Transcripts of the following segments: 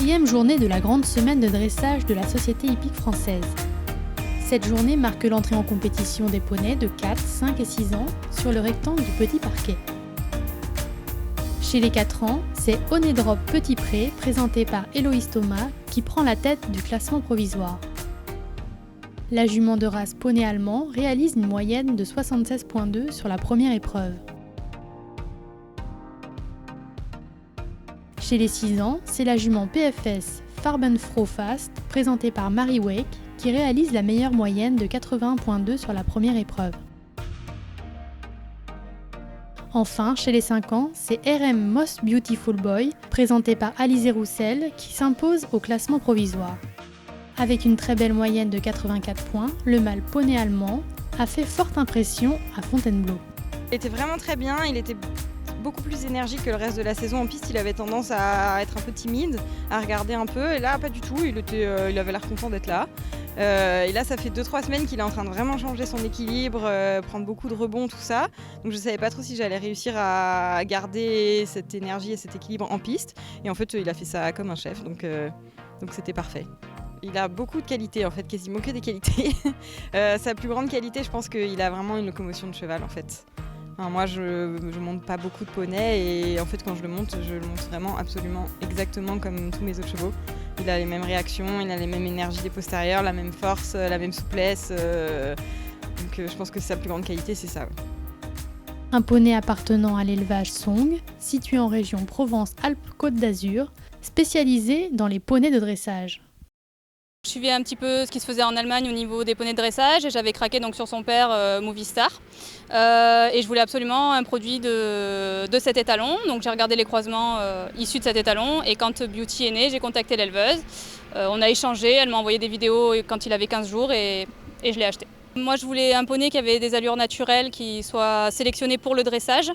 4e journée de la grande semaine de dressage de la Société hippique française. Cette journée marque l'entrée en compétition des poneys de 4, 5 et 6 ans sur le rectangle du Petit Parquet. Chez les 4 ans, c'est Onedrop Petit Pré, présenté par Héloïse Thomas, qui prend la tête du classement provisoire. La jument de race poney allemand réalise une moyenne de 76,2 sur la première épreuve. Chez les 6 ans, c'est la jument PFS Farbenfroh Fast, présentée par Marie Wake, qui réalise la meilleure moyenne de 81,2 sur la première épreuve. Enfin, chez les 5 ans, c'est RM Most Beautiful Boy, présenté par Alizé Roussel, qui s'impose au classement provisoire. Avec une très belle moyenne de 84 points, le mâle poney allemand a fait forte impression à Fontainebleau. Il était vraiment très bien, il était beaucoup plus énergique que le reste de la saison en piste. Il avait tendance à être un peu timide, à regarder un peu, et là pas du tout, il avait l'air content d'être là. Et là ça fait 2-3 semaines qu'il est en train de vraiment changer son équilibre, prendre beaucoup de rebonds, tout ça. Donc je ne savais pas trop si j'allais réussir à garder cette énergie et cet équilibre en piste. Et en fait il a fait ça comme un chef, donc c'était parfait. Il a beaucoup de qualités en fait, quasiment que des qualités. Sa plus grande qualité, je pense qu'il a vraiment une locomotion de cheval en fait. Enfin, moi je monte pas beaucoup de poney et en fait quand je le monte vraiment absolument exactement comme tous mes autres chevaux. Il a les mêmes réactions, il a les mêmes énergies des postérieurs, la même force, la même souplesse. Donc je pense que sa plus grande qualité c'est ça. Ouais. Un poney appartenant à l'élevage Song, situé en région Provence-Alpes-Côte d'Azur, spécialisé dans les poneys de dressage. Je suivais un petit peu ce qui se faisait en Allemagne au niveau des poneys de dressage et j'avais craqué donc sur son père Movistar. Et je voulais absolument un produit de cet étalon. Donc j'ai regardé les croisements issus de cet étalon et quand Beauty est né, j'ai contacté l'éleveuse. On a échangé, elle m'a envoyé des vidéos quand il avait 15 jours et je l'ai acheté. Moi je voulais un poney qui avait des allures naturelles, qui soit sélectionné pour le dressage,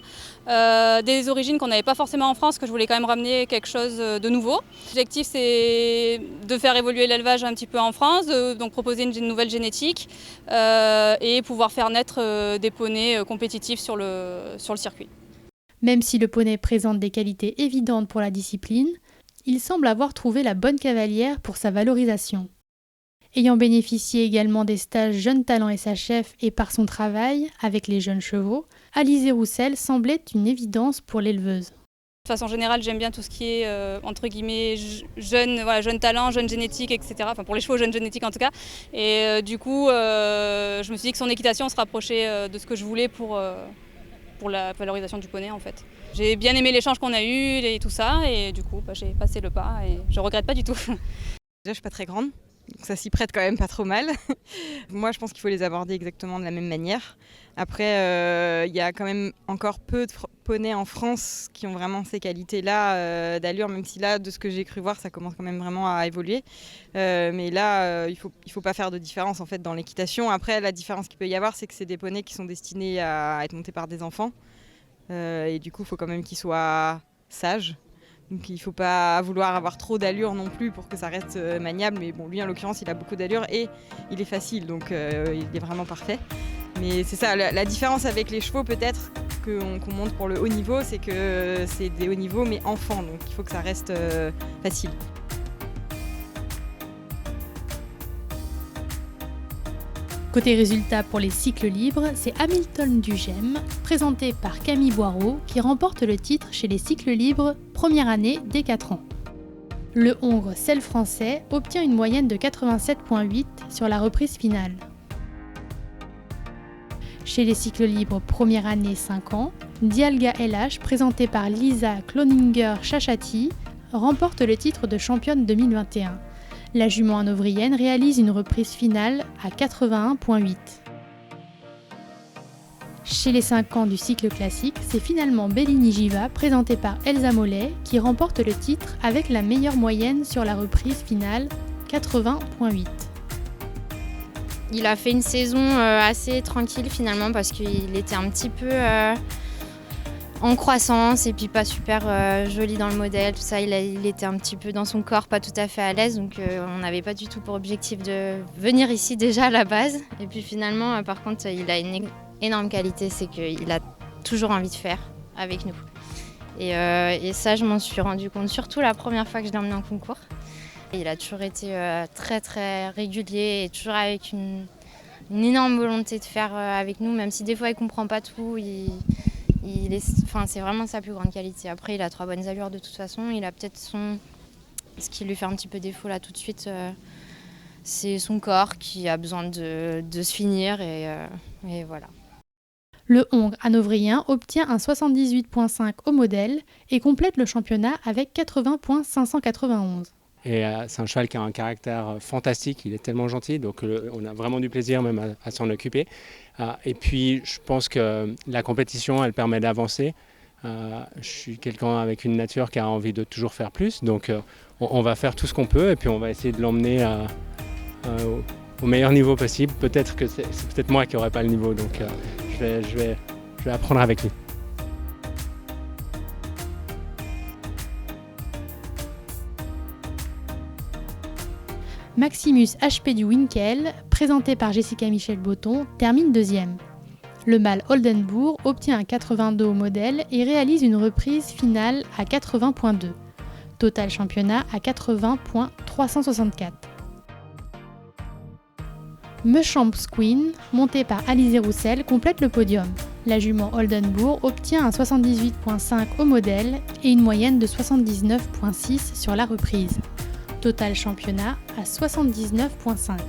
des origines qu'on n'avait pas forcément en France, que je voulais quand même ramener quelque chose de nouveau. L'objectif c'est de faire évoluer l'élevage un petit peu en France, donc proposer une nouvelle génétique et pouvoir faire naître des poneys compétitifs sur le circuit. Même si le poney présente des qualités évidentes pour la discipline, il semble avoir trouvé la bonne cavalière pour sa valorisation. Ayant bénéficié également des stages Jeunes Talents SHF et par son travail avec les jeunes chevaux, Alizé Roussel semblait une évidence pour l'éleveuse. De façon générale, j'aime bien tout ce qui est entre guillemets jeune talent, jeune génétique, etc. Enfin pour les chevaux, jeune génétique en tout cas. Et du coup, je me suis dit que son équitation se rapprochait de ce que je voulais pour la valorisation du poney en fait. J'ai bien aimé l'échange qu'on a eu et tout ça, et du coup, j'ai passé le pas et je regrette pas du tout. Déjà, je suis pas très grande. Donc ça s'y prête quand même pas trop mal. Moi, je pense qu'il faut les aborder exactement de la même manière. Après, il y a quand même encore peu de poneys en France qui ont vraiment ces qualités-là d'allure, même si là, de ce que j'ai cru voir, ça commence quand même vraiment à évoluer. Mais là, il faut pas faire de différence en fait dans l'équitation. Après, la différence qu'il peut y avoir, c'est que c'est des poneys qui sont destinés à être montés par des enfants. Et du coup, il faut quand même qu'ils soient sages. Donc il ne faut pas vouloir avoir trop d'allure non plus pour que ça reste maniable. Mais bon, lui en l'occurrence, il a beaucoup d'allure et il est facile, donc il est vraiment parfait. Mais c'est ça, la différence avec les chevaux peut-être qu'on monte pour le haut niveau, c'est que c'est des hauts niveaux mais enfants, donc il faut que ça reste facile. Côté résultat pour les cycles libres, c'est Hamilton du Gem, présenté par Camille Boireau, qui remporte le titre chez les cycles libres première année dès 4 ans. Le Hongre Sel français obtient une moyenne de 87,8 sur la reprise finale. Chez les cycles libres première année 5 ans, Dialga LH, présenté par Lisa Cloninger-Chachati, remporte le titre de championne 2021. La jument hanovrienne réalise une reprise finale à 81,8. Chez les 5 ans du cycle classique, c'est finalement Bellini Giva, présenté par Elsa Mollet, qui remporte le titre avec la meilleure moyenne sur la reprise finale, 80,8. Il a fait une saison assez tranquille finalement parce qu'il était un petit peu en croissance et puis pas super joli dans le modèle, tout ça. Il était un petit peu dans son corps, pas tout à fait à l'aise, donc on n'avait pas du tout pour objectif de venir ici déjà à la base. Et puis finalement, par contre, il a une énorme qualité, c'est qu'il a toujours envie de faire avec nous. Et ça, je m'en suis rendu compte, surtout la première fois que je l'ai emmené en concours. Et il a toujours été très très régulier et toujours avec une énorme volonté de faire avec nous, même si des fois il ne comprend pas tout. C'est vraiment sa plus grande qualité. Après, il a 3 bonnes allures de toute façon. Il a peut-être ce qui lui fait un petit peu défaut là tout de suite, c'est son corps qui a besoin de se finir et voilà. Le Hongre hanovérien obtient un 78.5 au modèle et complète le championnat avec 80.591. Et c'est un cheval qui a un caractère fantastique, il est tellement gentil, donc on a vraiment du plaisir même à s'en occuper. Et puis je pense que la compétition, elle permet d'avancer. Je suis quelqu'un avec une nature qui a envie de toujours faire plus, donc on va faire tout ce qu'on peut et puis on va essayer de l'emmener au meilleur niveau possible. Peut-être que c'est peut-être moi qui n'aurai pas le niveau, donc je vais apprendre avec lui. Maximus HP du Winkel, présenté par Jessica Michel-Botton, termine 2e. Le mâle Oldenburg obtient un 82 au modèle et réalise une reprise finale à 80.2. Total championnat à 80.364. Mechamps Queen, montée par Alizé Roussel, complète le podium. La jument Oldenburg obtient un 78.5 au modèle et une moyenne de 79.6 sur la reprise. Total championnat à 79.5.